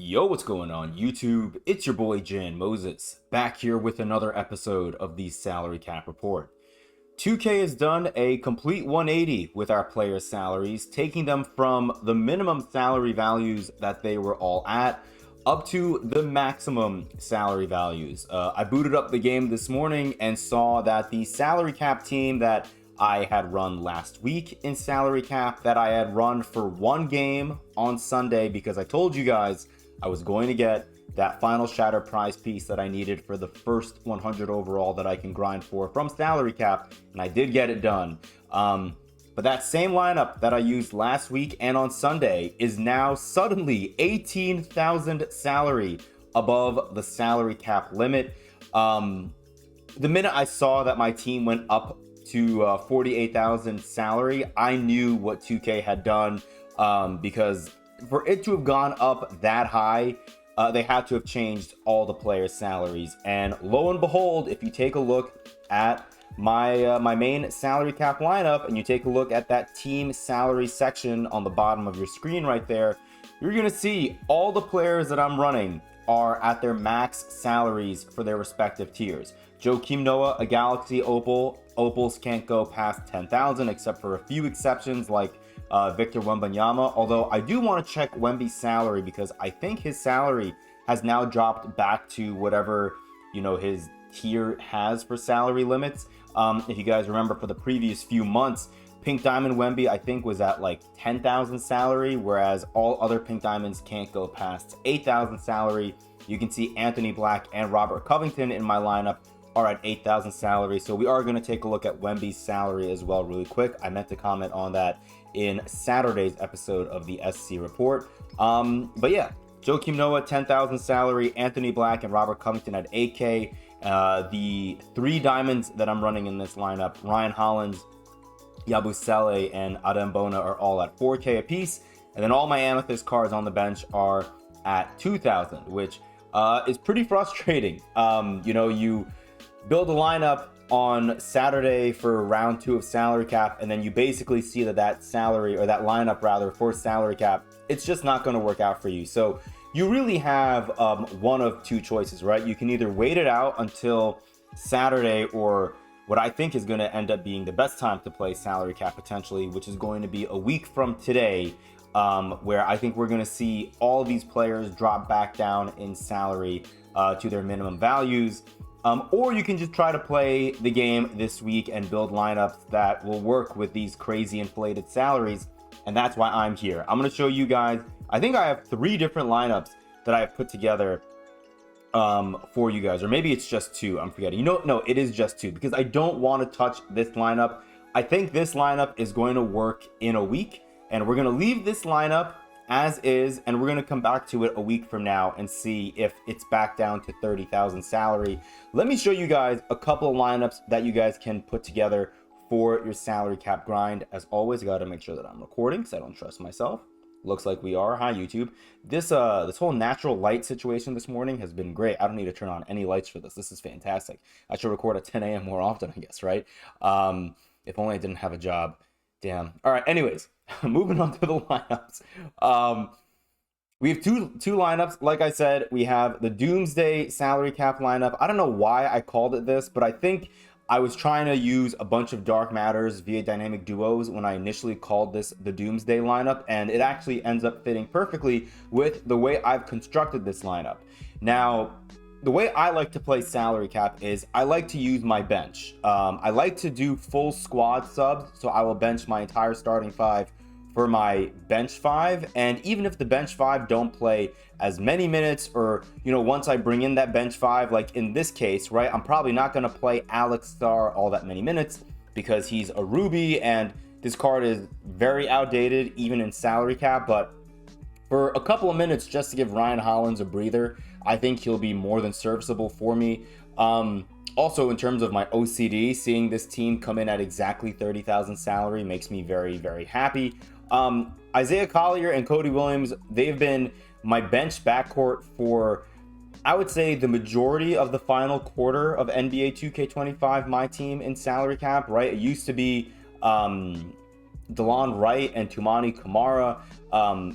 Yo, what's going on YouTube? It's your boy Jan Moses, back here with another episode of the Salary Cap Report. 2K has done a complete 180 with our players' salaries, taking them from the minimum salary values that they were all at, up to the maximum salary values. I booted up the game this morning and saw that the salary cap team that I had run last week in salary cap, that I had run for one game on Sunday because I told you guys I was going to get that final shatter prize piece that I needed for the first 100 overall that I can grind for from salary cap, and I did get it done. But that same lineup that I used last week and on Sunday is now suddenly 18,000 salary above the salary cap limit. The minute I saw that my team went up to 48,000 salary, I knew what 2K had done, because for it to have gone up that high, they had to have changed all the players' salaries. And lo and behold, if you take a look at my main salary cap lineup and you take a look at that team salary section on the bottom of your screen right there, you're gonna see all the players that I'm running are at their max salaries for their respective tiers. Joakim Noah, a Galaxy Opal. Opals can't go past 10,000 except for a few exceptions like Victor Wembanyama, although I do want to check Wemby's salary because I think his salary has now dropped back to whatever, his tier has for salary limits. If you guys remember, for the previous few months, Pink Diamond Wemby I think was at like 10,000 salary, whereas all other Pink Diamonds can't go past 8,000 salary. You can see Anthony Black and Robert Covington in my lineup are at 8,000 salary. So we are going to take a look at Wemby's salary as well really quick. I meant to comment on that in Saturday's episode of the SC report. But yeah, Joakim Noah 10,000 salary, Anthony Black and Robert Covington at 8K. The three diamonds that I'm running in this lineup, Ryan Hollins, Yabusele, and Adem Bona, are all at 4K apiece. And then all my amethyst cards on the bench are at 2,000, which is pretty frustrating. You build a lineup on Saturday for round 2 of salary cap, and then you basically see that salary, or that lineup rather, for salary cap, it's just not going to work out for you. So you really have one of two choices, right? You can either wait it out until Saturday, or what I think is going to end up being the best time to play salary cap potentially, which is going to be a week from today, where I think we're going to see all of these players drop back down in salary to their minimum values. Or you can just try to play the game this week and build lineups that will work with these crazy inflated salaries. And that's why I'm here. I'm going to show you guys, I think I have 3 different lineups that I have put together for you guys. Or maybe it's just 2. I'm forgetting. No, it is just 2 because I don't want to touch this lineup. I think this lineup is going to work in a week. And we're going to leave this lineup as is, and we're going to come back to it a week from now and see if it's back down to 30,000 salary. Let me show you guys a couple of lineups that you guys can put together for your salary cap grind. As always, I got to make sure that I'm recording because I don't trust myself. Looks like we are. Hi YouTube. This whole natural light situation this morning has been great. I don't need to turn on any lights for this. This is fantastic. I should record at 10 a.m. more often, I guess, right? If only I didn't have a job. Damn. All right, anyways, moving on to the lineups. We have two lineups. Like I said, we have the Doomsday salary cap lineup. I don't know why I called it this, but I think I was trying to use a bunch of dark matters via dynamic duos when I initially called this the Doomsday lineup, and it actually ends up fitting perfectly with the way I've constructed this lineup. Now, the way I like to play salary cap is I like to use my bench. I like to do full squad subs, so I will bench my entire starting 5 for my bench 5. And even if the bench 5 don't play as many minutes, or once I bring in that bench 5, like in this case, right, I'm probably not going to play Alex Starr all that many minutes because he's a Ruby and this card is very outdated even in salary cap. But for a couple of minutes, just to give Ryan Hollins a breather, I think he'll be more than serviceable for me. Also, in terms of my OCD, seeing this team come in at exactly 30,000 salary makes me very, very happy. Isaiah Collier and Cody Williams, they've been my bench backcourt for, I would say, the majority of the final quarter of NBA 2K25 MyTeam in salary cap, right? It used to be DeLon Wright and Tumani Kamara.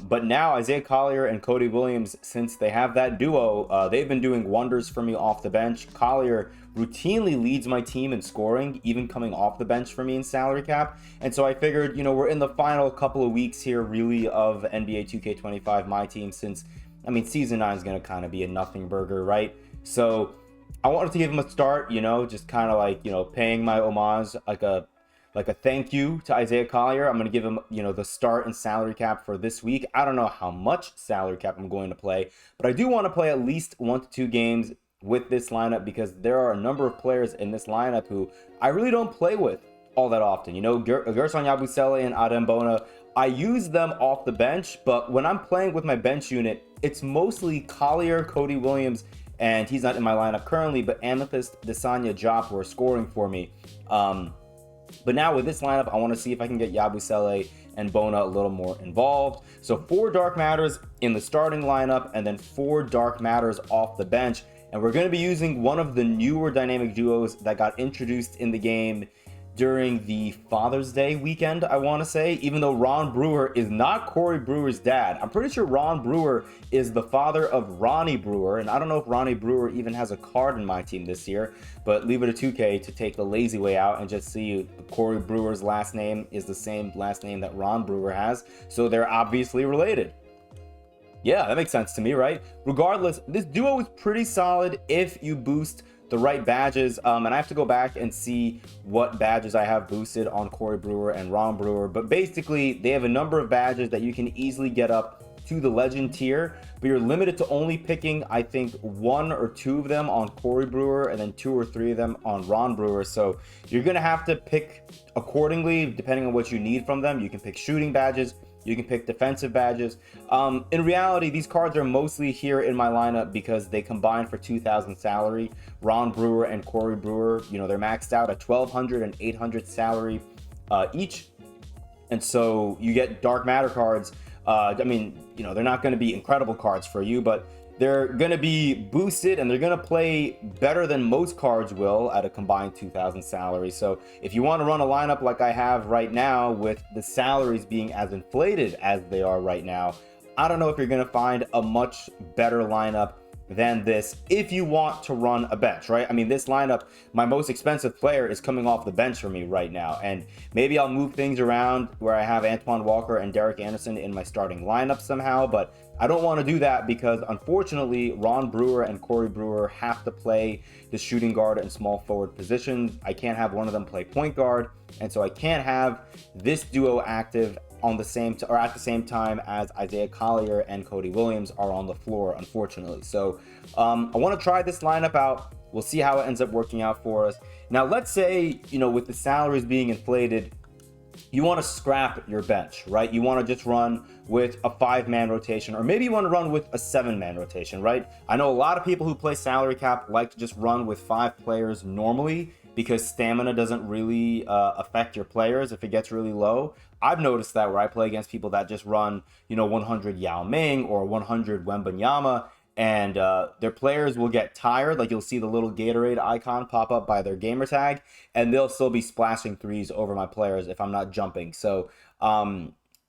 But now Isaiah Collier and Cody Williams, since they have that duo, they've been doing wonders for me off the bench. Collier routinely leads my team in scoring, even coming off the bench for me in salary cap. And so I figured, we're in the final couple of weeks here, really, of NBA 2K25 My Team, since, Season 9 is going to kind of be a nothing burger, right? So I wanted to give him a start, just kind of like, paying my homage, like a thank you to Isaiah Collier. I'm going to give him, the start and salary cap for this week. I don't know how much salary cap I'm going to play, but I do want to play at least 1 to 2 games with this lineup, because there are a number of players in this lineup who I really don't play with all that often. Gerson Yabusele and Adem Bona, I use them off the bench, but when I'm playing with my bench unit, it's mostly Collier, Cody Williams, and he's not in my lineup currently, but Amethyst, Desanya, Jop who are scoring for me. But now with this lineup, I want to see if I can get Yabusele and Bona a little more involved. So 4 Dark Matters in the starting lineup, and then 4 Dark Matters off the bench. And we're going to be using one of the newer dynamic duos that got introduced in the game during the Father's Day weekend, I want to say, even though Ron Brewer is not Corey Brewer's dad. I'm pretty sure Ron Brewer is the father of Ronnie Brewer, and I don't know if Ronnie Brewer even has a card in my team this year, but leave it to 2K to take the lazy way out and just see Corey Brewer's last name is the same last name that Ron Brewer has, so they're obviously related. Yeah, that makes sense to me, right? Regardless, this duo is pretty solid if you boost the right badges, and I have to go back and see what badges I have boosted on Corey Brewer and Ron Brewer, but basically they have a number of badges that you can easily get up to the legend tier, but you're limited to only picking, I think, 1 or 2 of them on Corey Brewer and then 2 or 3 of them on Ron Brewer. So you're gonna have to pick accordingly depending on what you need from them. You can pick shooting badges, you can pick defensive badges. In reality, these cards are mostly here in my lineup because they combine for 2,000 salary. Ron Brewer and Corey Brewer, they're maxed out at 1,200 and 800 salary each. And so you get Dark Matter cards. They're not going to be incredible cards for you, but they're going to be boosted and they're going to play better than most cards will at a combined 2,000 salary. So if you want to run a lineup like I have right now with the salaries being as inflated as they are right now, I don't know if you're going to find a much better lineup than this if you want to run a bench, right? This lineup, my most expensive player is coming off the bench for me right now, and maybe I'll move things around where I have Antoine Walker and Derek Anderson in my starting lineup somehow, but I don't want to do that because unfortunately Ron Brewer and Corey Brewer have to play the shooting guard and small forward positions. I can't have one of them play point guard, and so I can't have this duo active on the same at the same time as Isaiah Collier and Cody Williams are on the floor, unfortunately. So I want to try this lineup out. We'll see how it ends up working out for us. Now, let's say, with the salaries being inflated, you want to scrap your bench, right? You want to just run with a 5-man rotation, or maybe you want to run with a 7-man rotation, right? I know a lot of people who play salary cap like to just run with 5 players normally because stamina doesn't really affect your players if it gets really low. I've noticed that where I play against people that just run, 100 Yao Ming or 100 Wembanyama, and their players will get tired. Like, you'll see the little Gatorade icon pop up by their gamer tag, and they'll still be splashing threes over my players if I'm not jumping. So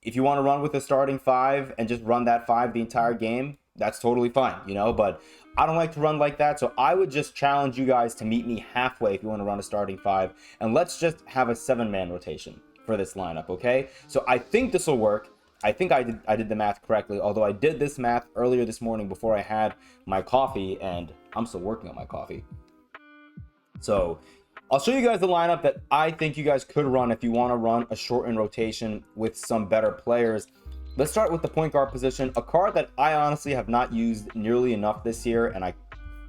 if you want to run with a starting 5 and just run that 5 the entire game, that's totally fine, but I don't like to run like that. So I would just challenge you guys to meet me halfway if you want to run a starting 5, and let's just have a 7-man rotation for this lineup, okay? So I think this will work. I think I did the math correctly, although I did this math earlier this morning before I had my coffee, and I'm still working on my coffee. So I'll show you guys the lineup that I think you guys could run if you want to run a shortened rotation with some better players. Let's start with the point guard position, a card that I honestly have not used nearly enough this year, and I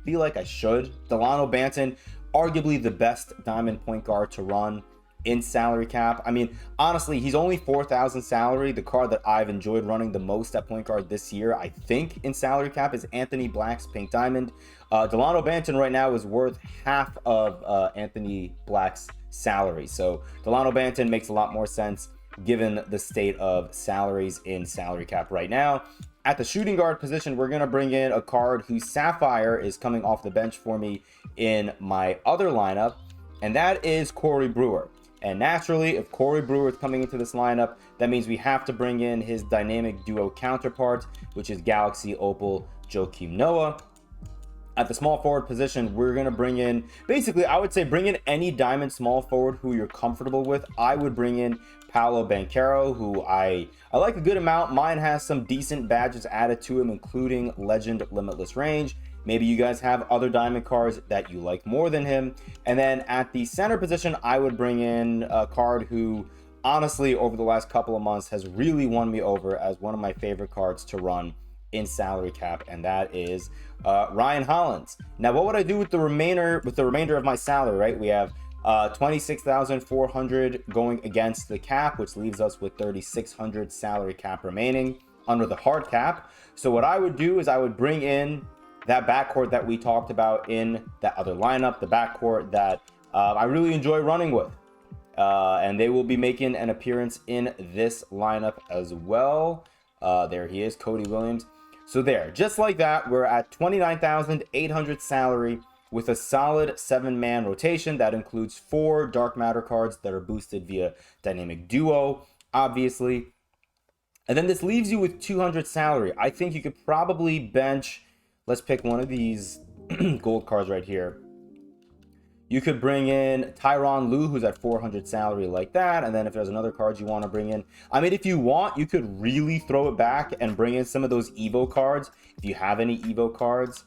feel like I should. Delano Banton, arguably the best diamond point guard to run in salary cap. Honestly, he's only 4,000 salary. The card that I've enjoyed running the most at point guard this year, I think, in salary cap is Anthony Black's Pink Diamond. Delano Banton right now is worth half of Anthony Black's salary. So Delano Banton makes a lot more sense given the state of salaries in salary cap right now. At the shooting guard position, we're going to bring in a card whose Sapphire is coming off the bench for me in my other lineup, and that is Corey Brewer. And naturally, if Corey Brewer is coming into this lineup, that means we have to bring in his dynamic duo counterpart, which is Galaxy Opal Joakim Noah. At the small forward position, we're going to bring in, basically, I would say bring in any diamond small forward who you're comfortable with. I would bring in Paolo Banchero, who I like a good amount. Mine has some decent badges added to him, including Legend Limitless Range. Maybe you guys have other diamond cards that you like more than him. And then at the center position, I would bring in a card who, honestly, over the last couple of months has really won me over as one of my favorite cards to run in salary cap, and that is Ryan Hollins. Now, what would I do with the remainder of my salary, right? We have 26,400 going against the cap, which leaves us with 3,600 salary cap remaining under the hard cap. So what I would do is I would bring in that backcourt that we talked about in that other lineup, the backcourt that I really enjoy running with. And they will be making an appearance in this lineup as well. There he is, Cody Williams. So there, just like that, we're at 29,800 salary with a solid 7-man rotation. That includes 4 Dark Matter cards that are boosted via Dynamic Duo, obviously. And then this leaves you with 200 salary. I think you could probably bench, let's pick one of these gold cards right here. You could bring in Tyronn Lue, who's at 400 salary like that. And then if there's another card you want to bring in, I mean, if you want, you could really throw it back and bring in some of those Evo cards. If you have any Evo cards,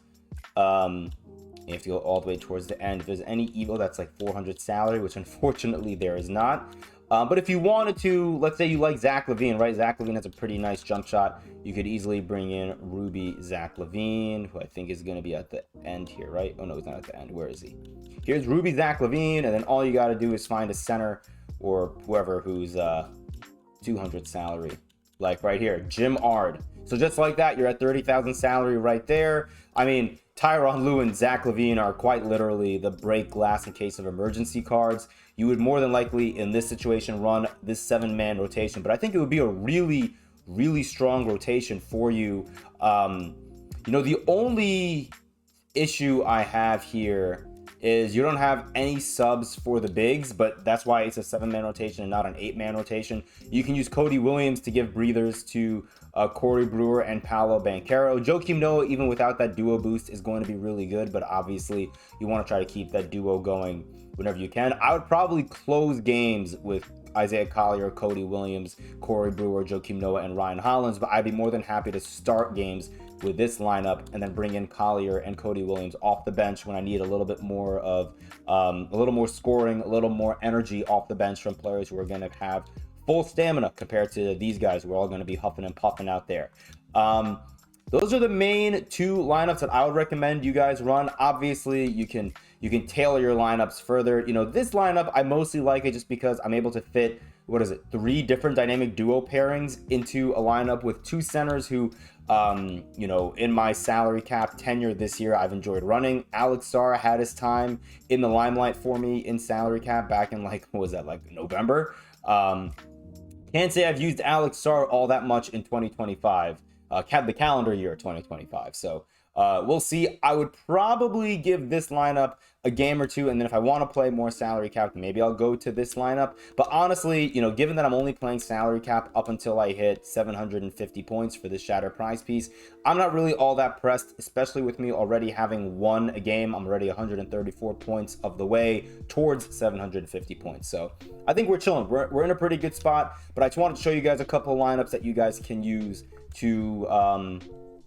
if you go all the way towards the end, if there's any Evo that's like 400 salary, which unfortunately there is not. But if you wanted to, let's say you like Zach LaVine, right? Zach LaVine has a pretty nice jump shot. You could easily bring in Ruby Zach LaVine, who I think is going to be at the end here, right? Oh, no, he's not at the end. Where is he? Here's Ruby Zach LaVine, and then all you got to do is find a center or whoever who's 200 salary, like right here, Jim Ard. So just like that, you're at 30,000 salary right there. I mean, Tyronn Lue and Zach LaVine are quite literally the break glass in case of emergency cards. You would more than likely, in this situation, run this 7-man rotation. But I think it would be a really, really strong rotation for you. You know, the only issue I have here is you don't have any subs for the bigs, but that's why it's a 7-man rotation and not an 8-man rotation. You can use Cody Williams to give breathers to Corey Brewer and Paolo Banchero. Joakim Noah, even without that duo boost, is going to be really good, but obviously you want to try to keep that duo going whenever you can. I would probably close games with Isaiah Collier, Cody Williams, Corey Brewer, Joakim Noah, and Ryan Hollins, but I'd be more than happy to start games with this lineup and then bring in Collier and Cody Williams off the bench when I need a little bit more of a little more scoring, a little more energy off the bench from players who are going to have full stamina compared to these guys who are all going to be huffing and puffing out there. Those are the main 2 lineups that I would recommend you guys run. Obviously, you can tailor your lineups further. You know, this lineup, I mostly like it just because I'm able to fit, 3 different dynamic duo pairings into a lineup with 2 centers who, you know, in my salary cap tenure this year, I've enjoyed running. Alex Sarr had his time in the limelight for me in salary cap back in like, what was that, like November? Can't say I've used Alex Sarr all that much in 2025, the calendar year 2025. So we'll see. I would probably give this lineup a game or 2, and then if I want to play more salary cap, maybe I'll go to this lineup. But honestly, you know, given that I'm only playing salary cap up until I hit 750 points for this Shatter prize piece, I'm not really all that pressed, especially with me already having won a game. I'm already 134 points of the way towards 750 points. So I think we're chilling. We're in a pretty good spot, but I just wanted to show you guys a couple of lineups that you guys can use to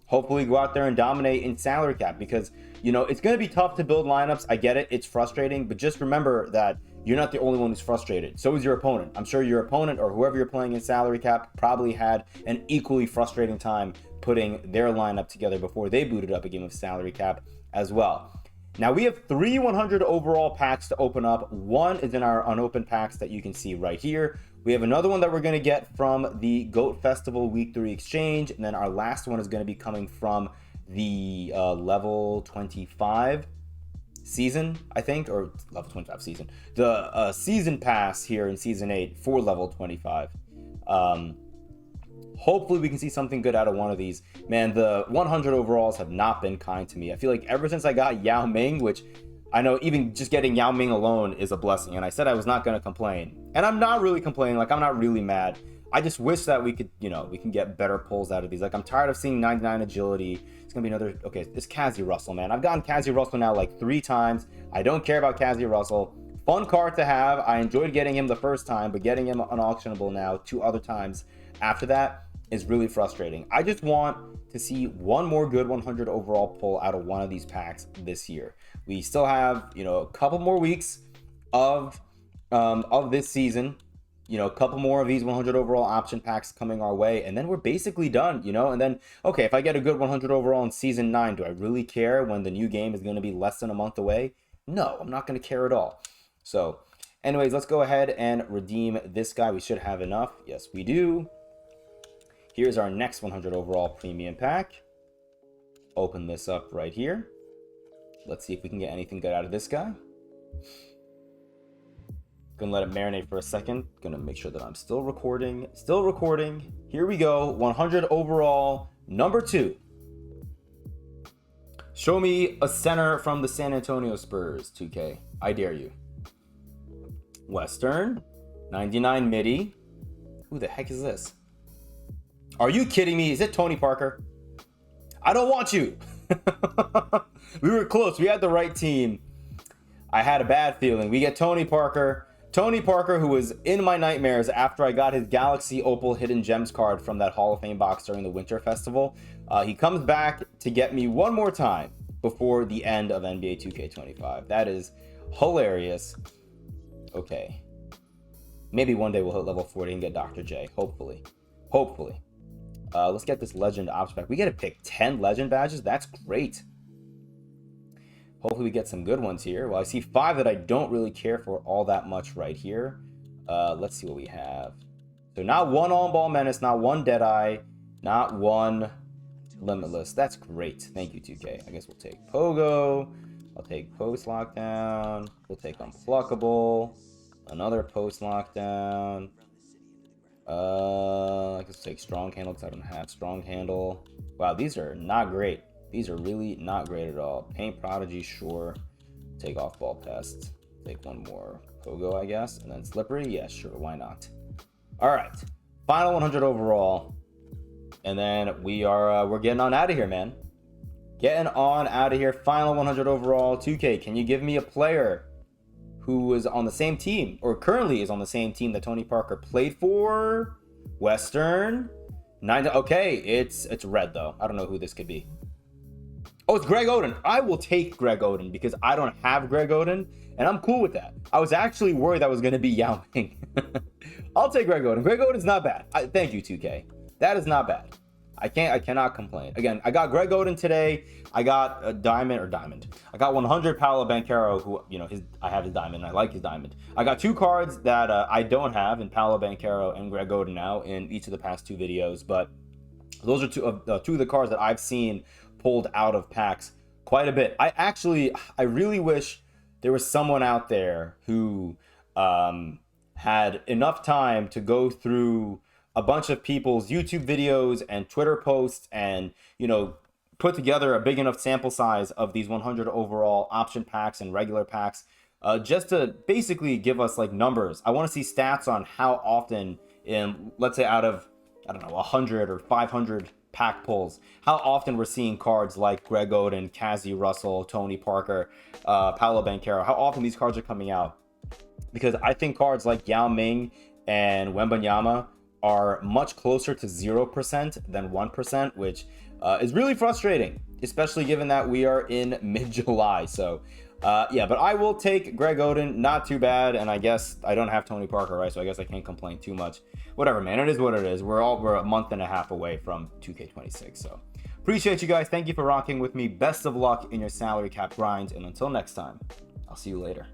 hopefully go out there and dominate in salary cap, because, you know, it's going to be tough to build lineups. I get it. It's frustrating, but just remember that you're not the only one who's frustrated. So is your opponent. I'm sure your opponent or whoever you're playing in salary cap probably had an equally frustrating time putting their lineup together before they booted up a game of salary cap as well. Now we have 3 100 overall packs to open up. 1 is in our unopened packs that you can see right here. We have another one that we're going to get from the GOAT Festival Week 3 exchange. And then our last one is going to be coming from the level 25 season, I think, or level 25 season. The season pass here in season 8 for level 25. Hopefully we can see something good out of one of these. Man, the 100 overalls have not been kind to me. I feel like ever since I got Yao Ming, which I know even just getting Yao Ming alone is a blessing. And I said I was not going to complain. And I'm not really complaining. Like, I'm not really mad. I just wish that we could, you know, we can get better pulls out of these. Like, I'm tired of seeing 99 agility. It's going to be another... Okay, this Cassie Russell, man. I've gotten Cassie Russell now like 3 times. I don't care about Cassie Russell. Fun card to have. I enjoyed getting him the first time, but getting him unauctionable now 2 other times after that is really frustrating. I just want to see one more good 100 overall pull out of one of these packs this year. We still have, you know, a couple more weeks of this season. You know, a couple more of these 100 overall option packs coming our way, and then we're basically done, you know. And then, okay, if I get a good 100 overall in season 9, do I really care when the new game is going to be less than a month away? No, I'm not going to care at all. So anyways, let's go ahead and redeem this guy. We should have enough. Yes, we do. Here's our next 100 overall premium pack. Open this up right here. Let's see if we can get anything good out of this guy. Gonna let it marinate for a second. Gonna make sure that I'm still recording. Still recording. Here we go. 100 overall, number 2. Show me a center from the San Antonio Spurs, 2K. I dare you. Western, 99 midi. Who the heck is this? Are you kidding me? Is it Tony Parker? I don't want you. We were close. We had the right team. I had a bad feeling. We get Tony Parker. Tony Parker, who was in my nightmares after I got his Galaxy Opal Hidden Gems card from that Hall of Fame box during the Winter Festival. He comes back to get me one more time before the end of NBA 2K25. That is hilarious. Okay. Maybe one day we'll hit level 40 and get Dr. J. Hopefully. Hopefully. Let's get this Legend Ops back. We get to pick 10 Legend badges. That's great. Hopefully we get some good ones here. Well, I see 5 that I don't really care for all that much right here. Let's see what we have. So not one On-Ball Menace, not one Deadeye, not one Limitless. That's great. Thank you, 2K. I guess we'll take Pogo. I'll take Post Lockdown. We'll take Unpluckable. Another Post Lockdown. I guess we'll take Strong Handle because I don't have Strong Handle. Wow, these are not great. These are really not great at all. Paint Prodigy, sure. Take Off Ball Pest. Take one more Pogo, I guess. And then Slippery, yeah, sure, why not? All right, final 100 overall. And then we're getting on out of here, man. Getting on out of here. Final 100 overall. 2K, can you give me a player who is on the same team, or currently is on the same team that Tony Parker played for? Western. 9. Okay, it's red, though. I don't know who this could be. Oh, it's Greg Oden. I will take Greg Oden because I don't have Greg Oden, and I'm cool with that. I was actually worried that was going to be Yao Ming. I'll take Greg Oden. Greg Oden's not bad. Thank you, 2K. That is not bad. I cannot complain. Again, I got Greg Oden today. I got a diamond. I got 100 Paolo Banchero, who, you know, I have his diamond. I like his diamond. I got 2 cards that I don't have in Paolo Banchero and Greg Oden now in each of the past 2 videos, but those are two of the cards that I've seen pulled out of packs quite a bit. I really wish there was someone out there who had enough time to go through a bunch of people's YouTube videos and Twitter posts and, you know, put together a big enough sample size of these 100 overall option packs and regular packs, just to basically give us like numbers. I want to see stats on how often in, let's say out of, I don't know, 100 or 500 pack pulls, how often we're seeing cards like Greg Oden, Cassie Russell, Tony Parker, Paolo Banchero, how often these cards are coming out. Because I think cards like Yao Ming and Wembanyama are much closer to 0% than 1%, which is really frustrating, especially given that we are in mid-July. So yeah, but I will take Greg Oden. Not too bad. And I guess I don't have Tony Parker, right? So I guess I can't complain too much. Whatever, man. It is what it is. We're a month and a half away from 2K26. So appreciate you guys. Thank you for rocking with me. Best of luck in your salary cap grind. And until next time, I'll see you later.